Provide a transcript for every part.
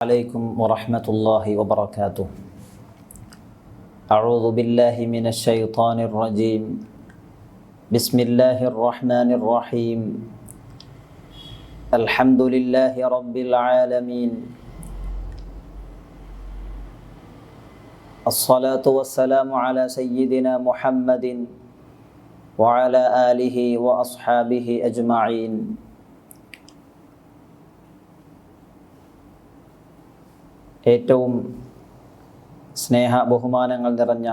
عليكم ورحمة الله وبركاته. أعوذ بالله من الشيطان الرجيم. بسم الله الرحمن الرحيم. الحمد لله رب العالمين. الصلاة والسلام على سيدنا محمد وعلى آله وأصحابه أجمعين. ഏറ്റവും സ്നേഹ ബഹുമാനങ്ങൾ നിറഞ്ഞ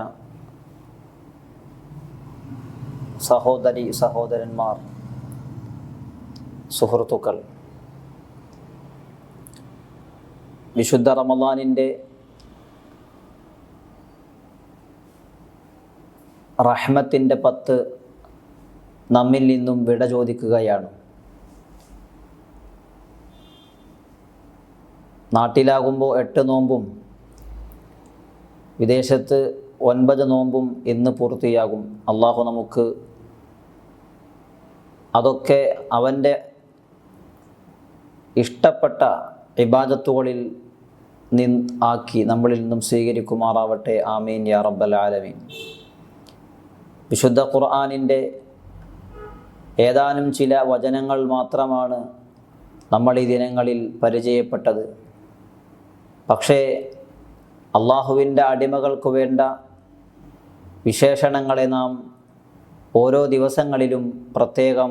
സഹോദരി സഹോദരന്മാർ, സുഹൃത്തുക്കൾ, വിശുദ്ധ റമളാനിൻ്റെ റഹ്മത്തിൻ്റെ 10 നമ്മിൽ നിന്നും വിട ചോദിക്കുകയാണ്. നാട്ടിലാകുമ്പോൾ 8 നോമ്പും വിദേശത്ത് 9 നോമ്പും ഇന്ന് പൂർത്തിയാകും. അള്ളാഹു നമുക്ക് അതൊക്കെ അവൻ്റെ ഇഷ്ടപ്പെട്ട ഇബാദത്തുകളിൽ ആക്കി നമ്മളിൽ നിന്നും സ്വീകരിക്കുമാറാവട്ടെ. ആമീൻ യാ റബ്ബൽ ആലമീൻ. വിശുദ്ധ ഖുർആനിൻ്റെ ഏതാനും ചില വചനങ്ങൾ മാത്രമാണ് നമ്മൾ ഈ ദിനങ്ങളിൽ പരിചയപ്പെട്ടത്. പക്ഷേ അള്ളാഹുവിൻ്റെ അടിമകൾക്ക് വേണ്ട വിശേഷണങ്ങളെ നാം ഓരോ ദിവസങ്ങളിലും പ്രത്യേകം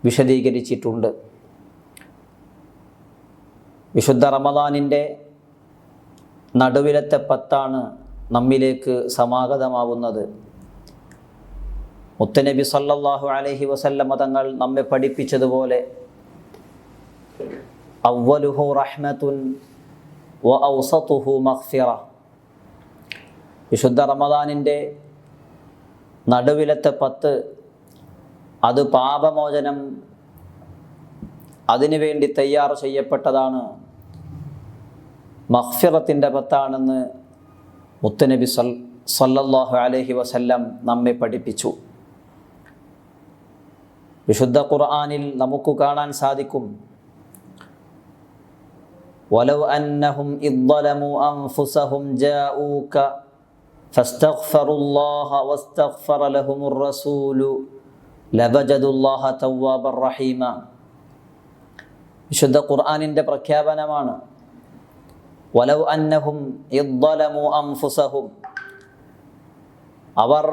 വിശദീകരിച്ചിട്ടുണ്ട്. വിശുദ്ധ റമളാനിൻ്റെ നടുവിലത്തെ 10 നമ്മിലേക്ക് സമാഗതമാവുന്നത്. മുത്തുനബി സല്ലല്ലാഹു അലൈഹി വസല്ലമ തങ്ങൾ നമ്മെ പഠിപ്പിച്ചതുപോലെ അവ്വലുഹു റഹ്മത്തുൻ വ ഔസതുഹു മഗ്ഫിറ. വിശുദ്ധ റമളാനിൻ്റെ നടുവിലത്തെ 10 അത് പാപമോചനം അതിനുവേണ്ടി തയ്യാർ ചെയ്യപ്പെട്ടതാണ്, മഗ്ഫിറത്തിൻ്റെ 10 മുത്തുനബി സല്ലല്ലാഹു അലൈഹി വസല്ലം നമ്മെ പഠിപ്പിച്ചു. വിശുദ്ധ ഖുർആനിൽ നമുക്ക് കാണാൻ സാധിക്കും, വലൗ അന്നഹും ഇദ്ദലമു അൻഫുസഹും ജാഊക ഫസ്തഗ്ഫറുല്ലാഹ വസ്തഗ്ഫറ ലഹുമുർ റസൂലു ലവജദുല്ലാഹ തവ്വാബർ റഹീമ. വിശുദ്ധ ഖുർആനിൻ്റെ പ്രഖ്യാപനമാണ്. വലൗ അന്നഹും ഇദ്ദലമു അൻഫുസഹും, അവർ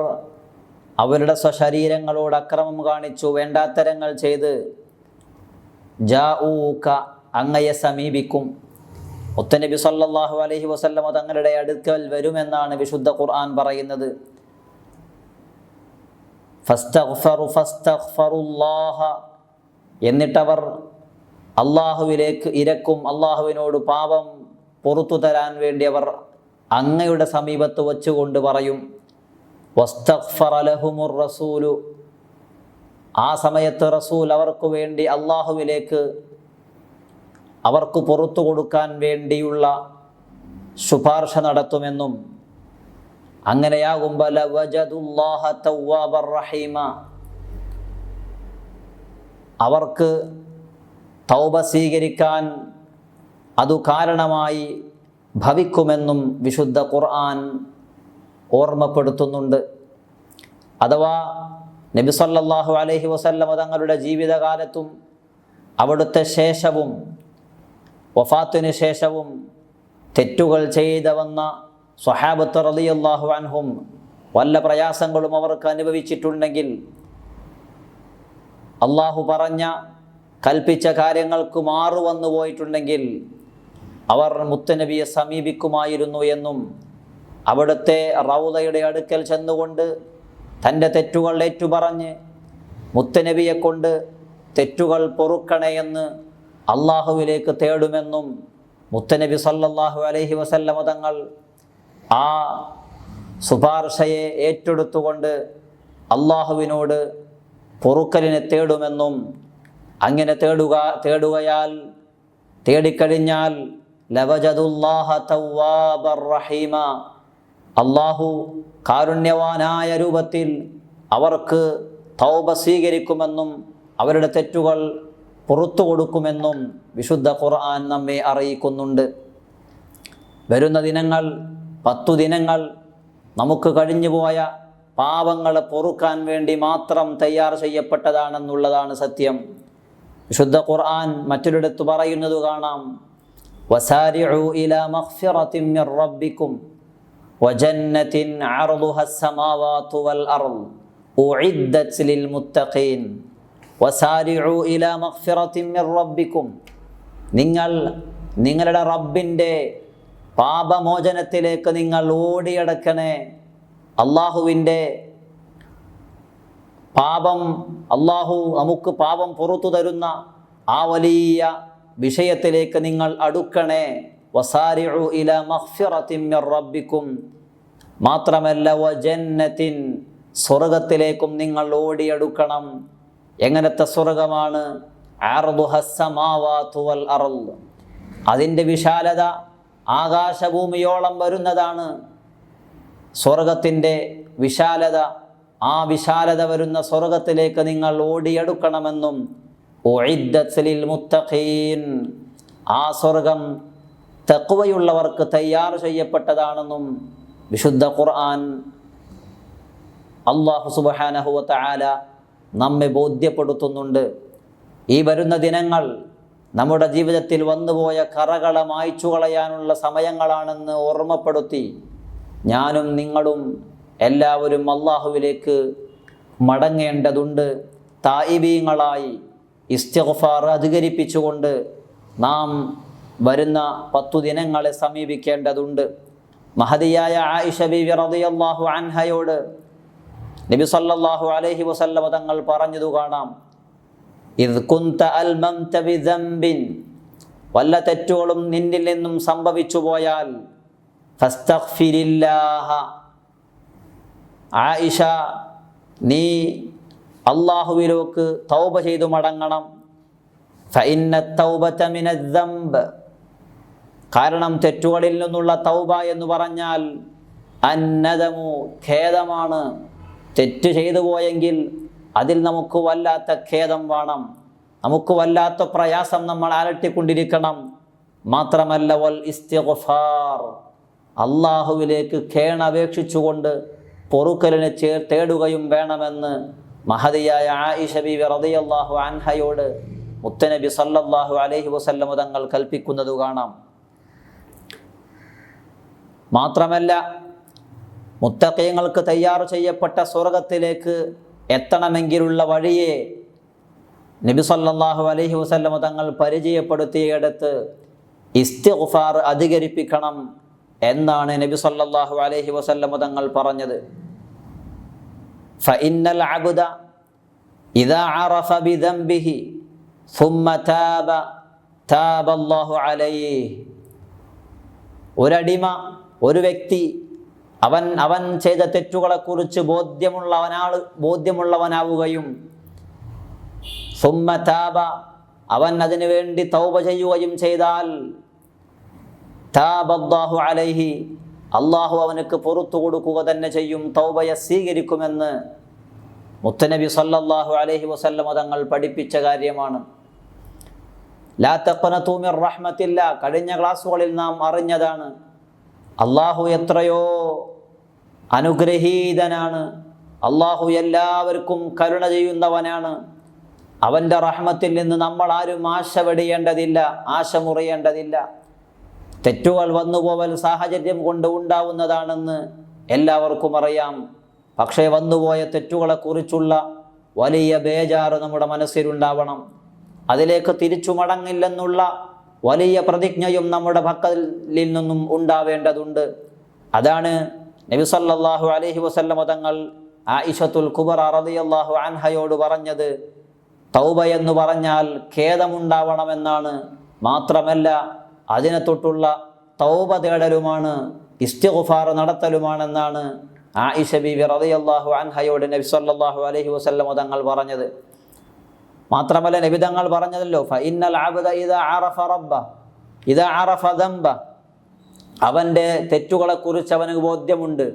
അവരുടെ സ്വശരീരങ്ങളോട് അക്രമം കാണിച്ചു, വേണ്ടാത്തരങ്ങൾ ചെയ്ത്, ജാഊക അങ്ങയെ സമീപിക്കും, മുത്തുനബി സല്ലല്ലാഹു അലൈഹി വസല്ലമ തങ്ങളുടെ അടുക്കൽ വരുമെന്നാണ് വിശുദ്ധ ഖുർആൻ പറയുന്നത്. ഫസ്തഗ്ഫറുല്ലാഹ, എന്നിട്ടവർ അള്ളാഹുവിലേക്ക് ഇരക്കും, അള്ളാഹുവിനോട് പാപം പുറത്തു തരാൻ വേണ്ടി അവർ അങ്ങയുടെ സമീപത്ത് വച്ചുകൊണ്ട് പറയും. വസ്തഗ്ഫറ ലഹുമുർ റസൂലു, ആ സമയത്ത് റസൂൽ അവർക്ക് വേണ്ടി അള്ളാഹുവിലേക്ക് അവർക്ക് പുറത്തു കൊടുക്കാൻ വേണ്ടിയുള്ള ശുപാർശ നടത്തുമെന്നും, അങ്ങനെയാകുമ്പോൾ ലവജദുല്ലാഹ തവ്വാബർ റഹീമ, അവർക്ക് തൗബ സ്വീകരിക്കാൻ അതു കാരണമായി ഭവിക്കുമെന്നും വിശുദ്ധ ഖുർആൻ ഓർമ്മപ്പെടുത്തുന്നുണ്ട്. അഥവാ നബി സല്ലല്ലാഹു അലൈഹി വസല്ലമ തങ്ങളുടെ ജീവിതകാലത്തും അവിടുത്തെ ശേഷവും വഫാത്തിന് ശേഷവും തെറ്റുകൾ ചെയ്തു വന്ന സ്വഹാബത്ത് റളിയല്ലാഹു അൻഹും വല്ല പ്രയാസങ്ങളും അവർക്ക് അനുഭവിച്ചിട്ടുണ്ടെങ്കിൽ, അള്ളാഹു പറഞ്ഞ കൽപ്പിച്ച കാര്യങ്ങൾക്ക് മാറുവന്നു പോയിട്ടുണ്ടെങ്കിൽ അവർ മുത്തുനബിയെ സമീപിക്കുമായിരുന്നു എന്നും, അവിടുത്തെ റൗളയുടെ അടുക്കൽ ചെന്നുകൊണ്ട് തൻ്റെ തെറ്റുകൾ ഏറ്റുപറഞ്ഞ് മുത്തുനബിയെ കൊണ്ട് തെറ്റുകൾ പൊറുക്കണേ എന്ന് അള്ളാഹുവിലേക്ക് തേടുമെന്നും മുത്തുനബി സല്ലല്ലാഹു അലൈഹി വസല്ലമ തങ്ങൾ ആ ശുപാർശയെ ഏറ്റെടുത്തുകൊണ്ട് അള്ളാഹുവിനോട് പൊറുക്കലിനെ തേടുമെന്നും, അങ്ങനെ തേടിക്കഴിഞ്ഞാൽ ലവജദുല്ലാഹ തവ്വാബർ റഹീമ, അള്ളാഹു കാരുണ്യവാനായ രൂപത്തിൽ അവർക്ക് തൗബ സ്വീകരിക്കുമെന്നും അവരുടെ തെറ്റുകൾ പുറത്തു കൊടുക്കുമെന്നും വിശുദ്ധ ഖുർആൻ നമ്മെ അറിയിക്കുന്നുണ്ട്. വരുന്ന ദിനങ്ങൾ 10 ദിനങ്ങൾ നമുക്ക് കഴിഞ്ഞുപോയ പാപങ്ങളെ പൊറുക്കാൻ വേണ്ടി മാത്രം തയ്യാർ ചെയ്യപ്പെട്ടതാണെന്നുള്ളതാണ് സത്യം. വിശുദ്ധ ഖുർആൻ മറ്റൊരിടത്ത് പറയുന്നത് കാണാം, വസാരിഉ ഇലാ മഗ്ഫിറത്തിൻ മിർ റബ്ബിക്കും വജന്നത്തിൻ അർദുഹസ് സമാവാതു വൽ അർദ് ഉഇദ്ദത് ലിൽ മുത്തഖീൻ. വസാരിഉ ഇലാ മഗ്ഫിറത്തിൻ മിർ റബ്ബിക്കും, നിങ്ങളുടെ റബ്ബിൻ്റെ പാപമോചനത്തിലേക്ക് നിങ്ങൾ ഓടിയടക്കണേ. അള്ളാഹുവിൻ്റെ അള്ളാഹു നമുക്ക് പാപം പുറത്തു തരുന്ന ആ വലിയ വിഷയത്തിലേക്ക് നിങ്ങൾ അടുക്കണേ. വസാരിഉ ഇലാ മഗ്ഫിറത്തിൻ മിർ റബ്ബിക്കും, മാത്രമല്ല വജന്നത്തിൻ, സ്വർഗത്തിലേക്കും നിങ്ങൾ ഓടിയടുക്കണം. എങ്ങനത്തെ സ്വർഗമാണ്? അർദുഹസ് സമാവാതു വൽ അർദ്, അതിൻ്റെ വിശാലത ആകാശഭൂമിയോളം വരുന്നതാണ്. സ്വർഗത്തിൻ്റെ വിശാലത, ആ വിശാലത വരുന്ന സ്വർഗത്തിലേക്ക് നിങ്ങൾ ഓടിയെടുക്കണമെന്നും ഉഇദ്ദത് ലിൽ മുത്തഖീൻ, ആ സ്വർഗം തഖ്വയുള്ളവർക്ക് തയ്യാർ ചെയ്യപ്പെട്ടതാണെന്നും വിശുദ്ധ ഖുർആൻ അല്ലാഹു സുബ്ഹാനഹു വ തആല നമ്മെ ബോധ്യപ്പെടുത്തുന്നുണ്ട്. ഈ വരുന്ന ദിനങ്ങൾ നമ്മുടെ ജീവിതത്തിൽ വന്നുപോയ കറകളെ മായ്ച്ചു കളയാനുള്ള സമയങ്ങളാണെന്ന് ഓർമ്മപ്പെടുത്തി ഞാനും നിങ്ങളും എല്ലാവരും അള്ളാഹുവിലേക്ക് മടങ്ങേണ്ടതുണ്ട്. തായിബീങ്ങളായി ഇസ്തിഗ്ഫാർ അധികരിപ്പിച്ചുകൊണ്ട് നാം വരുന്ന 10 ദിനങ്ങളെ സമീപിക്കേണ്ടതുണ്ട്. മഹദിയായ ആയിഷ ബീവി റളിയല്ലാഹു അൻഹയോട് നബി സല്ലല്ലാഹു അലൈഹി വസല്ലം തങ്ങൾ പറഞ്ഞതു കാണാം, ഇദ് കുന്ത അൽമംത ബിദംബിൻ, വല്ല തെറ്റുകളും നിന്നിൽ നിന്നും സംഭവിച്ചു പോയാൽ ഫസ്തഗ്ഫിരില്ലാഹ, ആയിഷ നീ അല്ലാഹുവിലേക്ക് തൗബ ചെയ്തു മടങ്ങണം. ഫഇന്ന തൗബത മിനദ്ദംബ്, കാരണം തെറ്റുകളിൽ നിന്നുള്ള തൗബ എന്ന് പറഞ്ഞാൽ അന്നദമു, ഖേദമാണ്. തെറ്റ് ചെയ്തു പോയെങ്കിൽ അതിൽ നമുക്ക് വല്ലാത്ത ഖേദം വേണം, നമുക്ക് വല്ലാത്ത പ്രയാസം നമ്മൾ അലട്ടിക്കൊണ്ടിരിക്കണം. മാത്രമല്ല വൽ ഇസ്തിഗ്ഫാർ, അള്ളാഹുവിലേക്ക് കേണപേക്ഷിച്ചുകൊണ്ട് പൊറുക്കലിനെ തേടുകയും വേണമെന്ന് മഹദിയായ ആയിഷ ബീവി റളിയല്ലാഹു അൻഹയോട് മുത്തനബി സല്ലല്ലാഹു അലൈഹി വസല്ലം തങ്ങൾ കൽപ്പിക്കുന്നത് കാണാം. മാത്രമല്ല മുത്തഖീങ്ങൾക്ക് തയ്യാർ ചെയ്യപ്പെട്ട സ്വർഗത്തിലേക്ക് എത്തണമെങ്കിലുള്ള വഴിയെ നബി സല്ലല്ലാഹു അലൈഹി വസല്ലം തങ്ങൾ പരിചയപ്പെടുത്തിയിടത്ത് ഇസ്തിഗ്ഫാർ അധികരിപ്പിക്കണം എന്നാണ് നബി സല്ലല്ലാഹു അലൈഹി വസല്ലം തങ്ങൾ പറഞ്ഞത്. ഫഇന്നൽ അബ്ദ ഇദാ അറഫ ബിദംബിഹി സുമ്മ താബ അല്ലാഹു അലൈഹി, ഒരടിമ, ഒരു വ്യക്തി അവൻ ചെയ്ത തെറ്റുകളെക്കുറിച്ച് ബോധ്യമുള്ളവനാവുകയും സുമ്മ താബ, അവൻ അതിനു വേണ്ടി തൗബ ചെയ്യുകയും ചെയ്താൽ താബല്ലാഹു അലൈഹി, അള്ളാഹു അവനക്ക് പുറത്തു കൊടുക്കുക തന്നെ ചെയ്യും, തൗബയെ സ്വീകരിക്കുമെന്ന് മുത്തനബി സല്ലല്ലാഹു അലൈഹി വസല്ലം തങ്ങൾ പഠിപ്പിച്ച കാര്യമാണ്. ലാ തഖ്നതു മിർ റഹ്മത്തില്ലാ, കഴിഞ്ഞ ക്ലാസ്സുകളിൽ നാം അറിഞ്ഞതാണ്. അള്ളാഹു എത്രയോ അനുഗ്രഹീതനാണ്, അള്ളാഹു എല്ലാവർക്കും കരുണ ചെയ്യുന്നവനാണ്. അവൻ്റെ റഹ്മത്തിൽ നിന്ന് നമ്മൾ ആരും ആശ വെടിയേണ്ടതില്ല, ആശ മുറിയേണ്ടതില്ല. തെറ്റുകൾ വന്നുപോവൽ സാഹചര്യം കൊണ്ട് ഉണ്ടാവുന്നതാണെന്ന് എല്ലാവർക്കും അറിയാം. പക്ഷേ വന്നുപോയ തെറ്റുകളെക്കുറിച്ചുള്ള വലിയ ബേജാറ് നമ്മുടെ മനസ്സിലുണ്ടാവണം. അതിലേക്ക് തിരിച്ചു മടങ്ങില്ലെന്നുള്ള വലിയ പ്രതിജ്ഞയും നമ്മുടെ പക്കലിൽ നിന്നും ഉണ്ടാവേണ്ടതുണ്ട്. അതാണ് നബി സല്ലല്ലാഹു അലൈഹി വസല്ലം തങ്ങൾ ആയിഷത്തുൽ കുബ്ര റളിയല്ലാഹു അൻഹയോട് പറഞ്ഞത്. തൗബ എന്ന് പറഞ്ഞാൽ ഖേദമുണ്ടാവണമെന്നാണ്. മാത്രമല്ല അതിനെ തൊട്ടുള്ള തൗബ തേടലുമാണ്, ഇസ്തിഗ്ഫാർ നടത്തലുമാണെന്നാണ് ആയിഷ ബീവി റളിയല്ലാഹു അൻഹയോട് നബി സല്ലല്ലാഹു അലൈഹി വസല്ലം തങ്ങൾ പറഞ്ഞത്. മാത്രമല്ല നബി തങ്ങൾ പറഞ്ഞതല്ലോ, ഫഇന്നൽ അബ്ദ ഇദാ അറഫ റബ്ബ ഇദാ അറഫ ദംബ, അവൻ്റെ തെറ്റുകളെക്കുറിച്ച് അവന് ബോധ്യമുണ്ട്,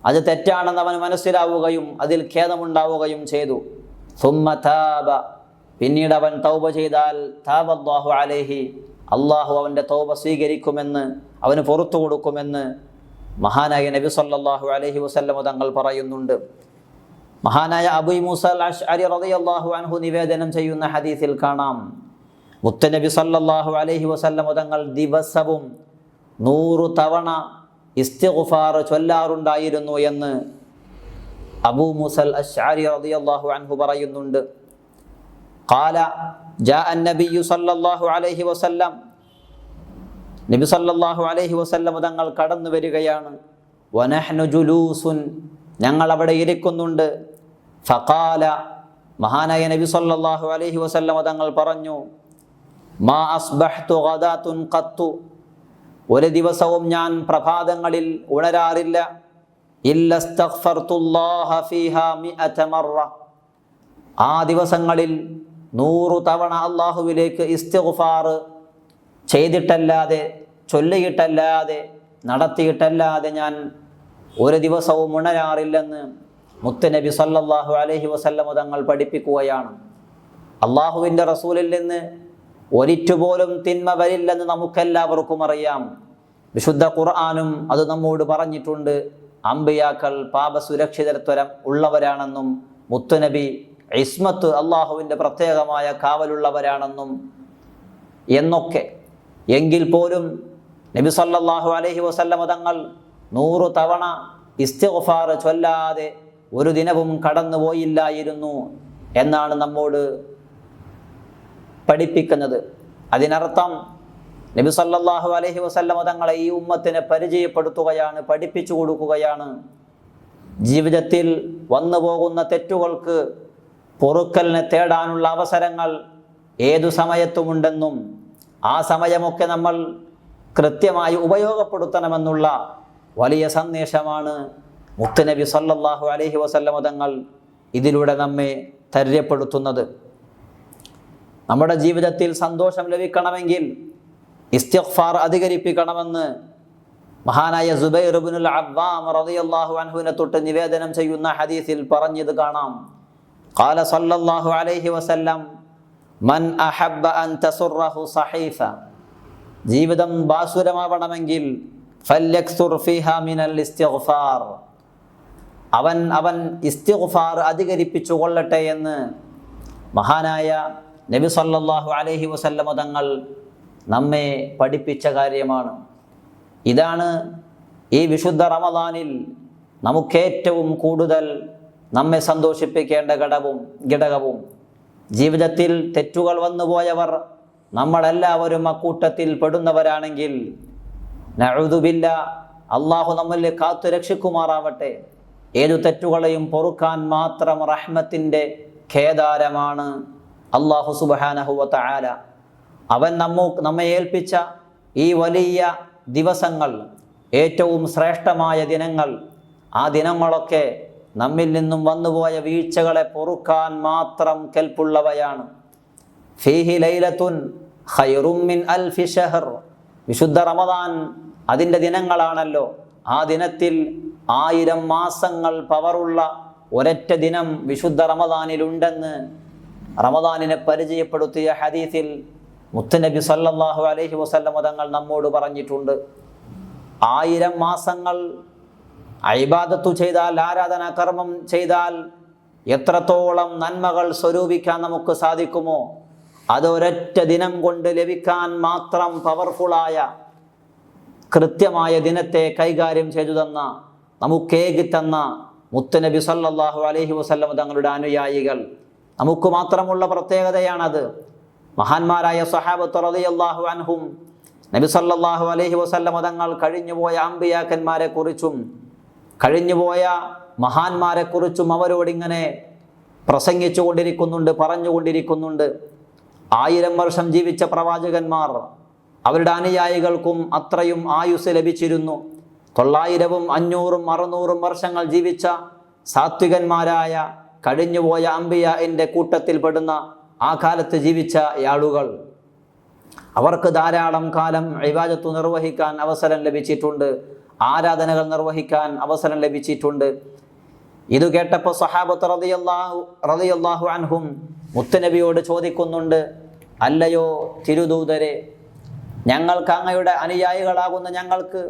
അത് തെറ്റാണെന്ന് അവന് മനസ്സിലാവുകയും അതിൽ ഖേദമുണ്ടാവുകയും ചെയ്തു. സുമ്മ താബ, പിന്നീട് അവൻ തൗബ ചെയ്താൽ താബല്ലാഹു അലൈഹി, അള്ളാഹു അവൻ്റെ തൗബ സ്വീകരിക്കുമെന്ന്, അവന് പുറത്തു കൊടുക്കുമെന്ന് മഹാനായ നബി സല്ലല്ലാഹു അലൈഹി വസല്ലം തങ്ങൾ പറയുന്നുണ്ട്. മഹാനായ അബൂ മൂസ അൽ-അശ്അരി റളിയല്ലാഹു അൻഹു നിവേദനം ചെയ്യുന്ന ഹദീസിൽ കാണാം, മുത്തനബി സല്ലല്ലാഹു അലൈഹി വസല്ലം തങ്ങൾ ദിവസവും 100 തവണ ഇസ്തിഗ്ഫാർ ചൊല്ലാറുണ്ടായിരുന്നു എന്ന് അബൂ മൂസ അൽ-അശ്അരി റളിയല്ലാഹു അൻഹു പറയുന്നുണ്ട്. ഖാല ജാഅ അൻ-നബിയ്യു സല്ലല്ലാഹു അലൈഹി വസല്ലം, നബി സല്ലല്ലാഹു അലൈഹി വസല്ലം തങ്ങൾ കടന്നു വരികയാണ്. വനഹ്നു ജുലൂസുൻ, ഞങ്ങൾ അവിടെ ഇരിക്കുന്നുണ്ട്. ഫഖാല, മഹാനായ നബി സല്ലല്ലാഹു അലൈഹി വസല്ലം തങ്ങൾ പറഞ്ഞു, മാ അസ്ബഹ്തു ഗദാതുൻ ഖത്തു, ഒരു ദിവസവും ഞാൻ പ്രഭാതങ്ങളിൽ ഉണരാറില്ല. ഇല്ലസ്തഗ്ഫർതുല്ലാഹ ഫീഹാ മിഅത മറ, ആ ദിവസങ്ങളിൽ 100 തവണ അള്ളാഹുവിലേക്ക് ഇസ്തിഗ്ഫാർ ചെയ്തിട്ടല്ലാതെ, ചൊല്ലിയിട്ടല്ലാതെ, നടത്തിയിട്ടല്ലാതെ ഞാൻ ഒരു ദിവസവും ഉണരാറില്ലെന്ന് മുത്തുനബി സല്ലല്ലാഹു അലൈഹി വസല്ലം തങ്ങൾ പഠിപ്പിക്കുകയാണ്. അള്ളാഹുവിൻ്റെ റസൂലിൽ നിന്ന് ഒരിറ്റുപോലും തിന്മ വരില്ലെന്ന് നമുക്കെല്ലാവർക്കും അറിയാം. വിശുദ്ധ ഖുർആനും അത് നമ്മോട് പറഞ്ഞിട്ടുണ്ട്. അമ്പിയാക്കൾ പാപസുരക്ഷിതത്വം ഉള്ളവരാണെന്നും മുത്തുനബി ഇസ്മത്ത് അള്ളാഹുവിൻ്റെ പ്രത്യേകമായ കാവലുള്ളവരാണെന്നും എന്നൊക്കെ. എങ്കിൽ പോലും നബി സല്ലല്ലാഹു അലൈഹി വസല്ലം തങ്ങൾ 100 തവണ ഇസ്തിഗ്ഫാർ ചൊല്ലാതെ ഒരു ദിനവും കടന്നുപോയില്ലായിരുന്നു എന്നാണ് നമ്മോട് പഠിപ്പിക്കുന്നത്. അതിനർത്ഥം നബി സല്ലല്ലാഹു അലൈഹി വസല്ലം തങ്ങളെ ഈ ഉമ്മത്തിനെ പരിചയപ്പെടുത്തുകയാണ്, പഠിപ്പിച്ചു കൊടുക്കുകയാണ്. ജീവിതത്തിൽ വന്നു പോകുന്ന തെറ്റുകൾക്ക് പൊറുക്കലിനെ തേടാനുള്ള അവസരങ്ങൾ ഏതു സമയത്തുമുണ്ടെന്നും ആ സമയമൊക്കെ നമ്മൾ കൃത്യമായി ഉപയോഗപ്പെടുത്തണമെന്നുള്ള വലിയ സന്ദേശമാണ് മുത്തുനബി സല്ലല്ലാഹു അലൈഹി വസല്ലം തങ്ങൾ ഇതിലൂടെ നമ്മെ ധൈര്യപ്പെടുത്തുന്നത്. നമ്മുടെ ജീവിതത്തിൽ സന്തോഷം ലഭിക്കണമെങ്കിൽ ഇസ്തിഗ്ഫാർ അധികരിപ്പിക്കണമെന്ന് മഹാനായ സുബൈർ ഇബ്നുൽ അവ്വാം റളിയല്ലാഹു അൻഹുവിനെ തൊട്ട് നിവേദനം ചെയ്യുന്ന ഹദീസിൽ പറഞ്ഞത് കാണാം. ഖാല സല്ലല്ലാഹു അലൈഹി വസല്ലം, മൻ അഹബ്ബ അൻ തസുറഹു സഹീഫ, ജീവിതം ബാസുരമാവണമെങ്കിൽ ഫല്യക്സുർ ഫീഹാ മിനൽ ഇസ്തിഗ്ഫാർ, അവൻ ഇസ്തിഗ്ഫാർ അധികരിപ്പിച്ചു കൊള്ളട്ടെ എന്ന് മഹാനായ നബി സല്ലല്ലാഹു അലൈഹി വസല്ലം തങ്ങൾ നമ്മെ പഠിപ്പിച്ച കാര്യമാണ്. ഇതാണ് ഈ വിശുദ്ധ റമദാനിൽ നമുക്കേറ്റവും കൂടുതൽ നമ്മെ സന്തോഷിപ്പിക്കേണ്ട ഘടകവും. ജീവിതത്തിൽ തെറ്റുകൾ വന്നുപോയവർ നമ്മളെല്ലാവരും അക്കൂട്ടത്തിൽ പെടുന്നവരാണെങ്കിൽ നഊദു ബില്ലാ, അള്ളാഹു നമ്മെ കാത്തു രക്ഷിക്കുമാറാവട്ടെ. ഏതു തെറ്റുകളെയും പൊറുക്കാൻ മാത്രം റഹ്മത്തിൻ്റെ ഖേദാരമാണ് അള്ളാഹു സുബ്ഹാനഹു വ തആല. അവൻ നമ്മെ ഏൽപ്പിച്ച ഈ വലിയ ദിവസങ്ങൾ, ഏറ്റവും ശ്രേഷ്ഠമായ ദിനങ്ങൾ, ആ ദിനങ്ങളൊക്കെ നമ്മിൽ നിന്നും വന്നുപോയ വീഴ്ചകളെ പൊറുക്കാൻ മാത്രം കെൽപ്പുള്ളവയാണ്. ഫീഹി ലൈലത്തുൻ ഖൈറും മിൻ അൽഫി ശഹർ, വിശുദ്ധ റമദാൻ അതിൻ്റെ ദിനങ്ങളാണല്ലോ. ആ ദിനത്തിൽ 1000 മാസങ്ങൾ പവറുള്ള ഒരൊറ്റ ദിനം വിശുദ്ധ റമദാനിലുണ്ടെന്ന് റമദാനിനെ പരിചയപ്പെടുത്തിയ ഹദീസിൽ മുത്തുനബി സല്ലല്ലാഹു അലൈഹി വസല്ലം തങ്ങൾ നമ്മോട് പറഞ്ഞിട്ടുണ്ട്. 1000 മാസങ്ങൾ ഇബാദത്തു ചെയ്താൽ, ആരാധനാ കർമ്മം ചെയ്താൽ എത്രത്തോളം നന്മകൾ സ്വരൂപിക്കാൻ നമുക്ക് സാധിക്കുമോ അത് ഒരൊറ്റ ദിനം കൊണ്ട് ലഭിക്കാൻ മാത്രം പവർഫുള്ളായ കൃത്യമായ ദിനത്തെ കൈകാര്യം ചെയ്തു തന്ന, നമുക്കേകിത്തന്ന മുത്തുനബി സല്ലല്ലാഹു അലൈഹി വസല്ലം തങ്ങളുടെ അനുയായികൾ. നമുക്ക് മാത്രമുള്ള പ്രത്യേകതയാണത്. മഹാന്മാരായ സ്വഹാബത്ത് റളിയല്ലാഹു അൻഹും നബി സല്ലല്ലാഹു അലൈഹി വസല്ലം തങ്ങൾ കഴിഞ്ഞുപോയ അമ്പിയാക്കന്മാരെ കുറിച്ചും കഴിഞ്ഞുപോയ മഹാന്മാരെ കുറിച്ചും അവരോടിങ്ങനെ പ്രസംഗിച്ചു കൊണ്ടിരിക്കുന്നുണ്ട്, പറഞ്ഞുകൊണ്ടിരിക്കുന്നുണ്ട്. 1000 വർഷം ജീവിച്ച പ്രവാചകന്മാർ, അവരുടെ അനുയായികൾക്കും അത്രയും ആയുസ് ലഭിച്ചിരുന്നു. 900ഉം 500ഉം 600ഉം വർഷങ്ങൾ ജീവിച്ച സാത്വികന്മാരായ കഴിഞ്ഞുപോയ അമ്പിയാഇന്റെ കൂട്ടത്തിൽ പെടുന്ന ആ കാലത്ത് ജീവിച്ച ആളുകൾ, അവർക്ക് ധാരാളം കാലം ഇബാദത്ത് നിർവഹിക്കാൻ അവസരം ലഭിച്ചിട്ടുണ്ട്, ആരാധനകൾ നിർവഹിക്കാൻ അവസരം ലഭിച്ചിട്ടുണ്ട്. ഇത് കേട്ടപ്പോൾ സഹാബത്ത് റളിയല്ലാഹു അൻഹും മുത്തുനബിയോട് ചോദിക്കുന്നുണ്ട്, അല്ലയോ തിരുദൂതരെ, ഞങ്ങൾക്ക് അങ്ങയുടെ അനുയായികളാകുന്ന ഞങ്ങൾക്ക്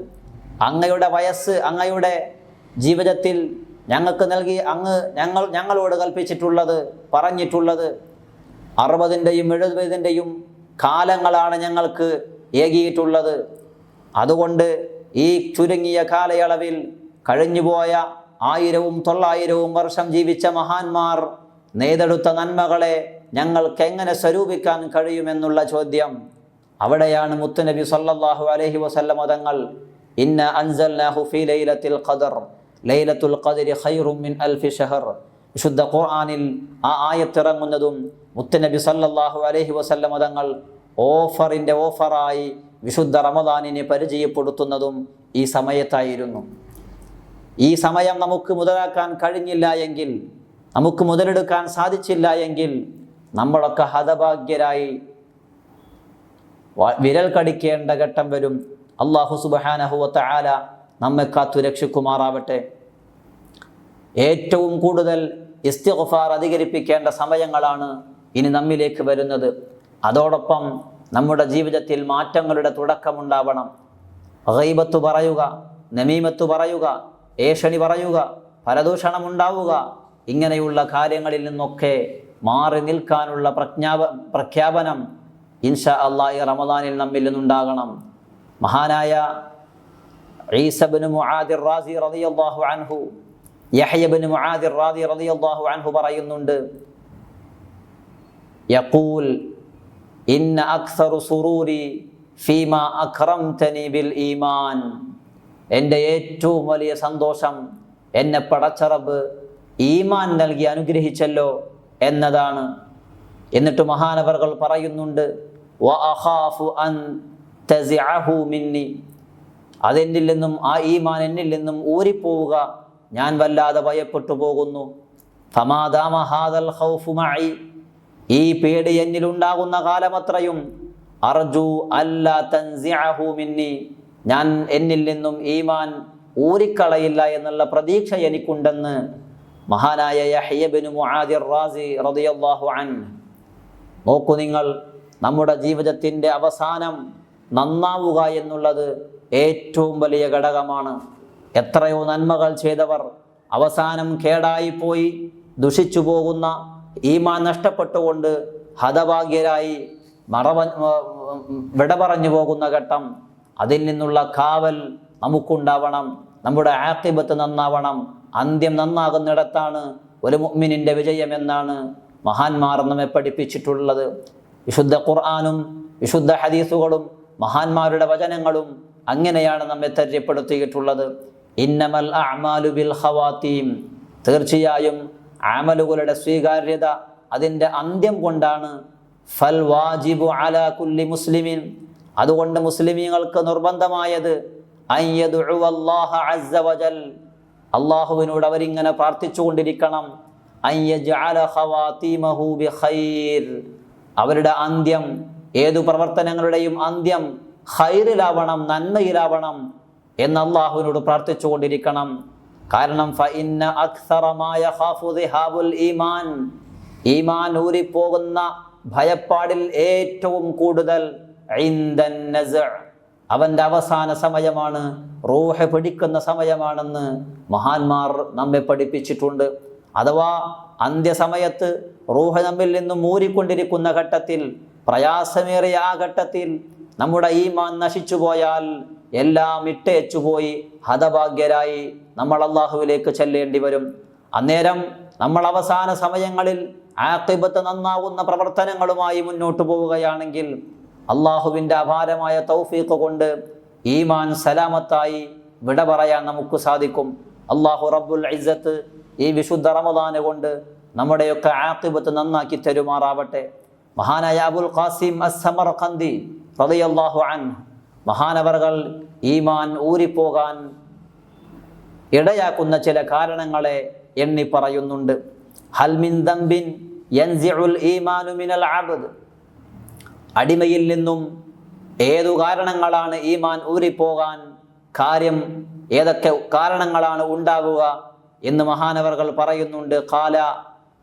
അങ്ങയുടെ വയസ്സ് അങ്ങയുടെ ജീവിതത്തിൽ ഞങ്ങൾക്ക് നൽകി ഞങ്ങളോട് കൽപ്പിച്ചിട്ടുള്ളത് പറഞ്ഞിട്ടുള്ളത് 60-ൻ്റെയും 70-ൻ്റെയും കാലങ്ങളാണ് ഞങ്ങൾക്ക് ഏകിയിട്ടുള്ളത്. അതുകൊണ്ട് ഈ ചുരുങ്ങിയ കാലയളവിൽ കഴിഞ്ഞുപോയ 1000-900 വർഷം ജീവിച്ച മഹാന്മാർ നെയ്തെടുത്ത നന്മകളെ ഞങ്ങൾക്ക് എങ്ങനെ സ്വരൂപിക്കാൻ കഴിയുമെന്നുള്ള ചോദ്യം. അവിടെയാണ് മുത്തുനബി സല്ലല്ലാഹു അലൈഹി വസല്ലം തങ്ങൾ ഇന്ന അൻസൽനാഹു ഫീ ലൈലത്തുൽ ഖദർ ലൈലത്തുൽ ഖദ്രി ഖൈറും മിൻ അൽഫി ഷഹർ വിശുദ്ധ ഖുർആനിൽ ആ ആയത്തിറങ്ങുന്നതും മുത്തുനബി സല്ലല്ലാഹു അലൈഹി വസല്ലം തങ്ങൾ ഓഫറായി വിശുദ്ധ റമദാനിനെ പരിചയപ്പെടുത്തുന്നതും ഈ സമയത്തായിരുന്നു. ഈ സമയം നമുക്ക് മുതലാക്കാൻ കഴിഞ്ഞില്ല എങ്കിൽ, നമുക്ക് മുതലെടുക്കാൻ സാധിച്ചില്ല എങ്കിൽ നമ്മളൊക്കെ ഹതഭാഗ്യരായി വിരൽ കടിക്കേണ്ട ഘട്ടം വരും. അല്ലാഹു സുബ്ഹാനഹു വ തആല നമ്മെ കാത്തു രക്ഷിക്കുമാറാവട്ടെ. ഏറ്റവും കൂടുതൽ ഇസ്തിഗ്ഫാർ അധികരിപ്പിക്കേണ്ട സമയങ്ങളാണ് ഇനി നമ്മിലേക്ക് വരുന്നത്. അതോടൊപ്പം നമ്മുടെ ജീവിതത്തിൽ മാറ്റങ്ങളുടെ തുടക്കമുണ്ടാവണം. ഗൈബത്ത് പറയുക, നമീമത്ത് പറയുക, ഏഷണി പറയുക, പരദൂഷണമുണ്ടാവുക, ഇങ്ങനെയുള്ള കാര്യങ്ങളിൽ നിന്നൊക്കെ മാറി നിൽക്കാനുള്ള പ്രഖ്യാപനം ഇൻഷാ അല്ലാഹ് ഈ റമദാനിൽ നമ്മിൽ നിന്നുണ്ടാകണം. മഹാനായ ഈസ ഇബ്നു മുആദ് റാസി റളിയല്ലാഹു അൻഹു, യഹ്യ ഇബ്നു മുആദ് റാസി റളിയല്ലാഹു അൻഹു പറയുന്നുണ്ട്, യഖൂൽ ഇന്ന അക്സറു സുറൂരി ഫീമാ അക്രംതനി ബിൽ ഈമാൻ. എൻ്റെ ഏറ്റവും വലിയ സന്തോഷം എന്നെ പടച്ച റബ്ബ് ഈമാൻ നൽകി അനുഗ്രഹിച്ചല്ലോ എന്നതാണ്. എന്നിട്ട് മഹാനവർകൾ പറയുന്നുണ്ട്, വഅഖാഫു അൻ തസിഅഹു മിന്നി. അതെന്നിൽ നിന്നും, ആ ഈമാൻ എന്നിൽ നിന്നും ഊരിപ്പോവുക ഞാൻ വല്ലാതെ ഭയപ്പെട്ടു പോകുന്നു. ഫമാദാമ ഹാദൽ ഖൗഫു മഇ. ഈ പേടി എന്നിലുണ്ടാകുന്ന കാലമത്രയും അർജു അല്ലാ തൻസിഅഹു മിന്നി, ഞാൻ എന്നിൽ നിന്നും ഈമാൻ ഊരിക്കളയില്ല എന്നുള്ള പ്രതീക്ഷ എനിക്കുണ്ടെന്ന് മഹാനായ യഹ്യ ഇബ്നു മുആദ് റാസി റളിയല്ലാഹു അൻഹു. നോക്കൂ നിങ്ങൾ, നമ്മുടെ ജീവിതത്തിൻ്റെ അവസാനം നന്നാവുക എന്നുള്ളത് ഏറ്റവും വലിയ ഘടകമാണ്. എത്രയോ നന്മകൾ ചെയ്തവർ അവസാനം കേടായിപ്പോയി ദുഷിച്ചു പോകുന്ന, ഈമാൻ നഷ്ടപ്പെട്ടുകൊണ്ട് ഹതഭാഗ്യരായി വിട പറഞ്ഞു പോകുന്ന ഘട്ടം. അതിൽ നിന്നുള്ള കാവൽ നമുക്കുണ്ടാവണം. നമ്മുടെ ആഖിബത്ത് നന്നാവണം. അന്ത്യം നന്നാകുന്നിടത്താണ് ഒരു മുഅ്മിനിൻ്റെ വിജയമെന്നാണ് മഹാന്മാർ നമ്മെ പഠിപ്പിച്ചിട്ടുള്ളത്. വിശുദ്ധ ഖുർആനും വിശുദ്ധ ഹദീസുകളും മഹാന്മാരുടെ വചനങ്ങളും അങ്ങനെയാണ് നമ്മെ പരിചയപ്പെടുത്തിയിട്ടുള്ളത്. ഇന്നമൽ അഅ്മാലു ബിൽ ഖവാതീം. തീർച്ചയായും അമലുകളുടെ സ്വീകാര്യത അതിൻ്റെ അന്ത്യം കൊണ്ടാണ്. ഫൽ വാജിബു അലാ കുല്ലി മുസ്ലിമിൻ. അതുകൊണ്ട് മുസ്ലിമീങ്ങൾക്ക് നിർബന്ധമായത് അൻ യദ്ഉ അല്ലാഹ അസ്സ വജൽ, അല്ലാഹുവിനോട് അവരിങ്ങനെ പ്രാർത്ഥിച്ചുകൊണ്ടിരിക്കണം. അൻ യജ്അല ഖവാതീമഹു ബിഖൈർ. അവരുടെ അന്ത്യം, ഏതു പ്രവർത്തനങ്ങളുടെയും അന്ത്യം ഖൈറിലാവണം, നന്മയിലാവണം എന്ന് അല്ലാഹുവിനോട് പ്രാർത്ഥിച്ചുകൊണ്ടിരിക്കണം. കാരണം ഫഇന്ന അക്സറ മാ യഖാഫു ദിഹാബുൽ ഈമാൻ. ഈമാൻ ഊരിപ്പോകുന്ന ഭയപ്പാടിൽ ഏറ്റവും കൂടുതൽ ഇൻദൻ നസ്അ, അവൻ്റെ അവസാന സമയമാണ്, റൂഹ് പിടിക്കുന്ന സമയമാണെന്ന് മഹാന്മാർ നമ്മെ പഠിപ്പിച്ചിട്ടുണ്ട്. അഥവാ അന്ത്യസമയത്ത് റൂഹ് നമ്മിൽ നിന്നും മൂരിക്കൊണ്ടിരിക്കുന്ന ഘട്ടത്തിൽ, പ്രയാസമേറിയ ആ ഘട്ടത്തിൽ നമ്മുടെ ഈമാൻ നശിച്ചു പോയാൽ എല്ലാം ഇട്ടേച്ചുപോയി ഹതഭാഗ്യരായി നമ്മൾ അല്ലാഹുവിലേക്ക് ചെല്ലേണ്ടി വരും. അന്നേരം നമ്മൾ അവസാന സമയങ്ങളിൽ ആഖിബത്ത് നന്നാവുന്ന പ്രവർത്തനങ്ങളുമായി മുന്നോട്ട് പോവുകയാണെങ്കിൽ അള്ളാഹുവിൻ്റെ അപാരമായ തൗഫീഖ് കൊണ്ട് ഈമാൻ സലാമത്തായി വിട പറയാൻ നമുക്ക് സാധിക്കും. അള്ളാഹു റബ്ബുൽ ഇസ്സത്ത് ഈ വിശുദ്ധ റമദാന് കൊണ്ട് നമ്മുടെയൊക്കെ ആഖിബത്ത് നന്നാക്കി തരുമാറാവട്ടെ. മഹാനായ അബുൽ ഖാസിം അസ്സമർഖന്ദി റളിയല്ലാഹു അൻഹു മഹാനവർകൾ ഈമാൻ ഊരിപ്പോകാൻ ഇടയാക്കുന്ന ചില കാരണങ്ങളെ എണ്ണി പറയുന്നുണ്ട്. ഹൽ മിൻ ദംബിൻ യൻസിഉൽ ഈമാനു മിനൽ അബ്ദ്. അടിമയിൽ നിന്നും ഏതു കാരണങ്ങളാണ് ഈമാൻ ഊരിപ്പോകാൻ കാര്യം, ഏതൊക്കെ കാരണങ്ങളാണ് ഉണ്ടാവുക എന്ന് മഹാനവർകൾ പറയുന്നുണ്ട്. ഖാല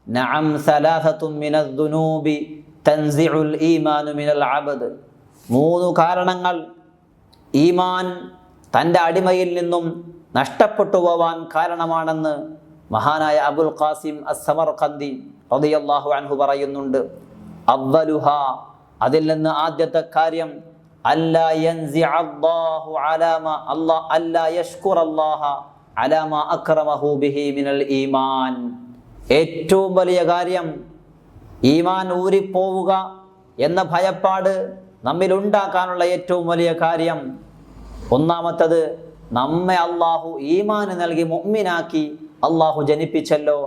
നഅം സലാസത്തും മിനദ്ദുനൂബി തൻസിഉൽ ഈമാനു മിനൽ അബ്ദ്. 3 കാരണങ്ങൾ ഈമാൻ തൻ്റെ അടിമയിൽ നിന്നും നഷ്ടപ്പെട്ടു പോവാൻ കാരണമാണെന്ന് മഹാനായ അബുൽ ഖാസിം അസ്സമർഖന്ദി റളിയല്ലാഹു അൻഹു പറയുന്നുണ്ട്. അവ്വലുഹ, അതിൽ നിന്ന് ആദ്യത്തെ കാര്യം, അല്ലാ യൻസിഅല്ലാഹു അലാമാ അല്ലാ യശ്കുറല്ലാഹ അലാമാ അക്രമഹു ബിഹി മിനൽ ഈമാൻ. ഏറ്റവും വലിയ കാര്യം ഈമാൻ ഊരിപ്പോവുക എന്ന ഭയപ്പാട് നമ്മിലുണ്ടാക്കാനുള്ള ഏറ്റവും വലിയ കാര്യം, ഒന്നാമത്തത്, നമ്മെ അള്ളാഹു ഈമാന് നൽകി മുഅ്മിനാക്കി അള്ളാഹു ജനിപ്പിച്ചല്ലോ,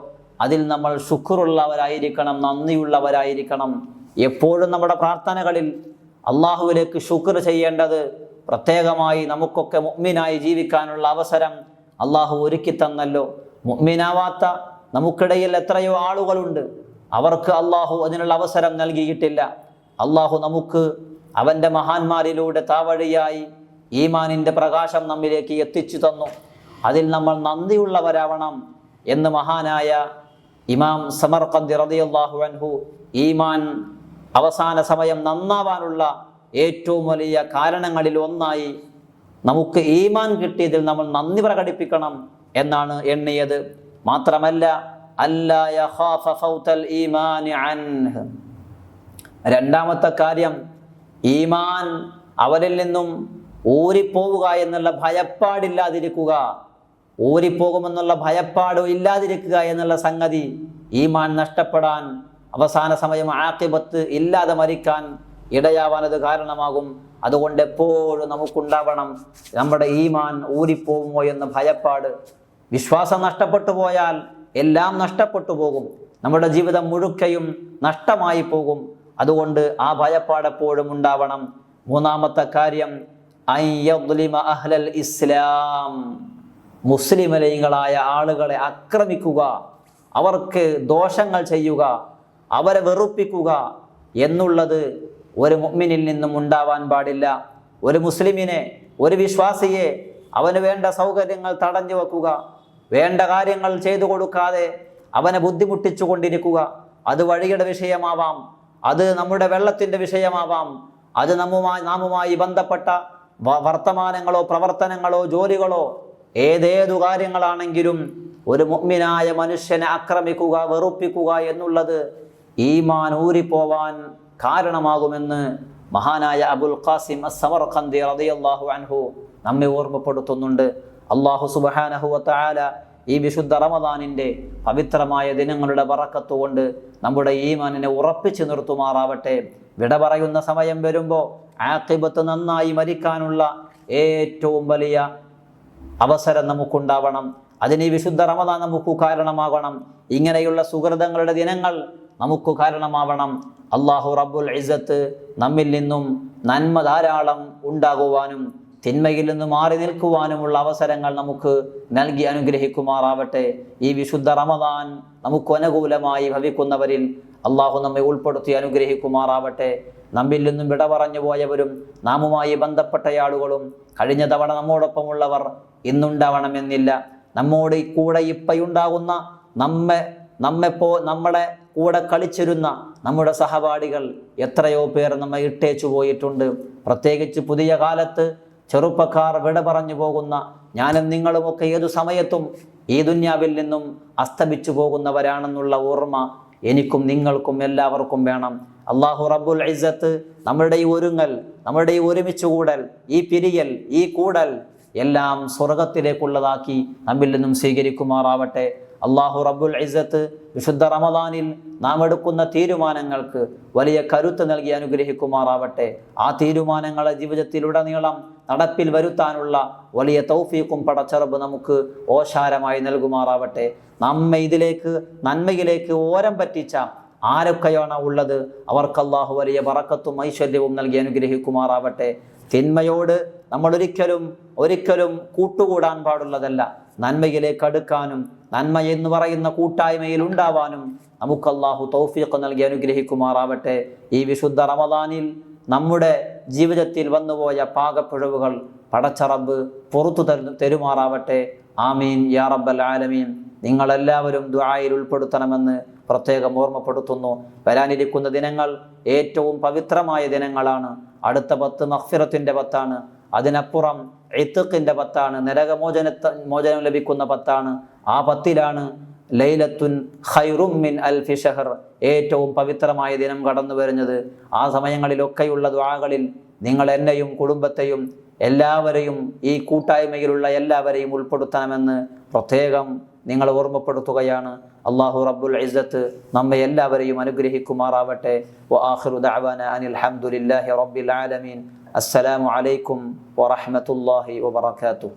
അതിൽ നമ്മൾ ശുക്റുള്ളവരായിരിക്കണം, നന്ദിയുള്ളവരായിരിക്കണം. എപ്പോഴും നമ്മുടെ പ്രാർത്ഥനകളിൽ അള്ളാഹുവിലേക്ക് ശുക്ർ ചെയ്യേണ്ടത്, പ്രത്യേകമായി നമുക്കൊക്കെ മുഅ്മിനായി ജീവിക്കാനുള്ള അവസരം അള്ളാഹു ഒരുക്കി തന്നല്ലോ. മുഅ്മിനാവാത്ത നമുക്കിടയിൽ എത്രയോ ആളുകളുണ്ട്, അവർക്ക് അള്ളാഹു അതിനുള്ള അവസരം നൽകിയിട്ടില്ല. അള്ളാഹു നമുക്ക് അവൻ്റെ മഹാന്മാരിലൂടെ താവഴിയായി ഈമാനിൻ്റെ പ്രകാശം നമ്മിലേക്ക് എത്തിച്ചു തന്നു. അതിൽ നമ്മൾ നന്ദിയുള്ളവരാവണം എന്ന് മഹാനായ ഇമാം സമർഖന്ദി റളിയല്ലാഹു അൻഹു ഈമാൻ അവസാന സമയം നന്നാവാനുള്ള ഏറ്റവും വലിയ കാരണങ്ങളിൽ ഒന്നായി നമുക്ക് ഈമാൻ കിട്ടിയതിൽ നമ്മൾ നന്ദി പ്രകടിപ്പിക്കണം എന്നാണ് എണ്ണിയത്. മാത്രമല്ല, അല്ലാ യഖാഫ ഫൗതൽ ഈമാനി അൻഹു, രണ്ടാമത്തെ കാര്യം, ഈമാൻ അവരിൽ നിന്നും ഊരിപ്പോവുക എന്നുള്ള ഭയപ്പാടില്ലാതിരിക്കുക. ഊരിപ്പോകുമെന്നുള്ള ഭയപ്പാട് ഇല്ലാതിരിക്കുക എന്നുള്ള സംഗതി ഈമാൻ നഷ്ടപ്പെടാൻ, അവസാന സമയം ആഖിബത്ത് ഇല്ലാതെ മരിക്കാൻ ഇടയാവാൻ അത് കാരണമാകും. അതുകൊണ്ട് എപ്പോഴും നമുക്കുണ്ടാവണം നമ്മുടെ ഈമാൻ ഊരിപ്പോകുമോ എന്ന ഭയപ്പാട്. വിശ്വാസം നഷ്ടപ്പെട്ടു പോയാൽ എല്ലാം നഷ്ടപ്പെട്ടു പോകും, നമ്മുടെ ജീവിതം മുഴുക്കയും നഷ്ടമായി പോകും. അതുകൊണ്ട് ആ ഭയപ്പാട് എപ്പോഴും ഉണ്ടാവണം. മൂന്നാമത്തെ കാര്യം, അയ്യദ്ലിമ അഹ്ലൽ ഇസ്ലാം, മുസ്ലിമലീങ്ങളായ ആളുകളെ ആക്രമിക്കുക, അവർക്ക് ദോഷങ്ങൾ ചെയ്യുക, അവരെ വെറുപ്പിക്കുക എന്നുള്ളത് ഒരു മുഅ്മിനിൽ നിന്നും ഉണ്ടാവാൻ പാടില്ല. ഒരു മുസ്ലിമിനെ, ഒരു വിശ്വാസിയെ അവന് വേണ്ട സൗകര്യങ്ങൾ തടഞ്ഞു വെക്കുക, വേണ്ട കാര്യങ്ങൾ ചെയ്തു കൊടുക്കാതെ അവനെ ബുദ്ധിമുട്ടിച്ചു കൊണ്ടിരിക്കുക. അത് വഴിയുടെ വിഷയമാവാം, അത് നമ്മുടെ വെള്ളത്തിൻ്റെ വിഷയമാവാം, അത് നാമുമായി ബന്ധപ്പെട്ട വർത്തമാനങ്ങളോ പ്രവർത്തനങ്ങളോ ജോലികളോ ഏതേതു കാര്യങ്ങളാണെങ്കിലും ഒരു മുഅ്മിനായ മനുഷ്യനെ ആക്രമിക്കുക, വെറുപ്പിക്കുക എന്നുള്ളത് ഈമാൻ ഊരിപ്പോവാൻ കാരണമാകുമെന്ന് മഹാനായ അബുൽ ഖാസിം അസ്സമർഖന്ദി റളിയല്ലാഹു അൻഹു നമ്മെ ഓർമ്മപ്പെടുത്തുന്നുണ്ട്. അല്ലാഹു സുബ്ഹാനഹു വ തആല ഈ വിശുദ്ധ റമദാനിൻ്റെ പവിത്രമായ ദിനങ്ങളുടെ ബറക്കത്ത് കൊണ്ട് നമ്മുടെ ഈമാനിനെ ഉറപ്പിച്ചു നിർത്തുമാറാവട്ടെ. വിട പറയുന്ന സമയം വരുമ്പോൾ ആഖിബത്ത് നന്നായി മരിക്കാനുള്ള ഏറ്റവും വലിയ അവസരം നമുക്കുണ്ടാവണം. അതിന് ഈ വിശുദ്ധ റമദാൻ നമുക്ക് കാരണമാകണം. ഇങ്ങനെയുള്ള സുഹൃതങ്ങളുടെ ദിനങ്ങൾ നമുക്ക് കാരണമാവണം. അല്ലാഹു റബ്ബുൽ ഇസ്സത്ത് നമ്മിൽ നിന്നും നന്മ ധാരാളം ഉണ്ടാകുവാനും തിന്മയിൽ നിന്ന് മാറി നിൽക്കുവാനുമുള്ള അവസരങ്ങൾ നമുക്ക് നൽകി അനുഗ്രഹിക്കുമാറാവട്ടെ. ഈ വിശുദ്ധ റമദാൻ നമുക്ക് അനുകൂലമായി ഭവിക്കുന്നവരിൽ അള്ളാഹു നമ്മെ ഉൾപ്പെടുത്തി അനുഗ്രഹിക്കുമാറാവട്ടെ. നമ്മിൽ നിന്നും വിട പറഞ്ഞു പോയവരും നാമുമായി ബന്ധപ്പെട്ട ആളുകളും കഴിഞ്ഞ തവണ നമ്മോടൊപ്പമുള്ളവർ ഇന്നുണ്ടാവണമെന്നില്ല. നമ്മോട് കൂടെ ഇപ്പയുണ്ടാകുന്ന നമ്മളെ കൂടെ കളിച്ചിരുന്ന നമ്മുടെ സഹപാഠികൾ എത്രയോ പേർ നമ്മെ ഇട്ടേച്ചു പോയിട്ടുണ്ട്. പ്രത്യേകിച്ച് പുതിയ കാലത്ത് ചെറുപ്പക്കാർ വിട പറഞ്ഞു പോകുന്ന ഞാനും നിങ്ങളുമൊക്കെ ഏതു സമയത്തും ഈ ദുന്യാവിൽ നിന്നും അസ്തമിച്ചു പോകുന്നവരാണെന്നുള്ള ഓർമ്മ എനിക്കും നിങ്ങൾക്കും എല്ലാവർക്കും വേണം. അല്ലാഹു റബ്ബുൽ ഇസ്സത്ത് നമ്മുടെ ഈ ഒരുങ്ങൽ, നമ്മുടെ ഈ ഒരുമിച്ച് കൂടൽ, ഈ പിരിയൽ, ഈ കൂടൽ എല്ലാം സ്വർഗത്തിലേക്കുള്ളതാക്കി നമ്മിൽ നിന്നും സ്വീകരിക്കുമാറാവട്ടെ. അല്ലാഹു റബ്ബുൽ ഇസ്സത്ത് വിശുദ്ധ റമദാനിൽ നാം എടുക്കുന്ന തീരുമാനങ്ങൾക്ക് വലിയ കരുത്ത് നൽകി അനുഗ്രഹിക്കുമാറാവട്ടെ. ആ തീരുമാനങ്ങളെ ജീവിതത്തിലുടനീളം നടപ്പിൽ വരുത്താനുള്ള വലിയ തൗഫീഖും പടച്ചറബ് നമുക്ക് ഓശാരമായി നൽകുമാറാവട്ടെ. നമ്മെ ഇതിലേക്ക് നന്മയിലേക്ക് ഓരം പറ്റിച്ച ആരൊക്കെയാണോ ഉള്ളത് അവർക്ക് അല്ലാഹു വലിയ ബറക്കത്തും ഐശ്വര്യവും നൽകി അനുഗ്രഹിക്കുമാറാവട്ടെ. തിന്മയോട് നമ്മൾ ഒരിക്കലും കൂട്ടുകൂടാൻ പാടുള്ളതല്ല. നന്മയിലേക്ക് അടുക്കാനും നന്മ എന്ന് പറയുന്ന കൂട്ടായ്മയിൽ ഉണ്ടാവാനും നമുക്ക് അല്ലാഹു തൗഫീഖ് നൽകി അനുഗ്രഹിക്കുമാറാവട്ടെ. ഈ വിശുദ്ധ റമദാനിൽ നമ്മുടെ ജീവിതത്തിൽ വന്നുപോയ പാകപ്പിഴവുകൾ പടച്ചറബ് പുറത്തു തെരുമാറാവട്ടെ. ആമീൻ യാ റബ്ബൽ ആലമീൻ. നിങ്ങളെല്ലാവരും ദുആയിൽ ഉൾപ്പെടുത്തണമെന്ന് പ്രത്യേകം ഓർമ്മപ്പെടുത്തുന്നു. വരാനിരിക്കുന്ന ദിനങ്ങൾ ഏറ്റവും പവിത്രമായ ദിനങ്ങളാണ്. അടുത്ത 10 മഗ്ഫിറത്തിൻ്റെ 10ആണ്. അതിനപ്പുറം ഇത്ഖിൻ്റെ 10ആണ്, മോചനം ലഭിക്കുന്ന 10ആണ്. ആ 10ലാണ് ലൈലത്തുൻ ഖൈറും മിൻ അൽഫി ഷഹർ, ഏറ്റവും പവിത്രമായ ദിനം കടന്നു വരുന്നത്. ആ സമയങ്ങളിലൊക്കെയുള്ള ദുആകളിൽ നിങ്ങൾ എന്നെയും കുടുംബത്തെയും എല്ലാവരെയും ഈ കൂട്ടായ്മയിലുള്ള എല്ലാവരെയും ഉൾപ്പെടുത്തണമെന്ന് പ്രത്യേകം നിങ്ങൾ ഓർമ്മപ്പെടുത്തുകയാണ്. അല്ലാഹു റബ്ബുൽ ഇസ്സത്ത് നമ്മെ എല്ലാവരെയും അനുഗ്രഹിക്കുമാറാവട്ടെ. വആഖിറു ദഅവാന അനിൽ ഹംദുലില്ലാഹി റബ്ബിൽ ആലമീൻ. അസ്സലാമു അലൈക്കും വറഹ്മത്തുള്ളാഹി വബറകാതുഹു.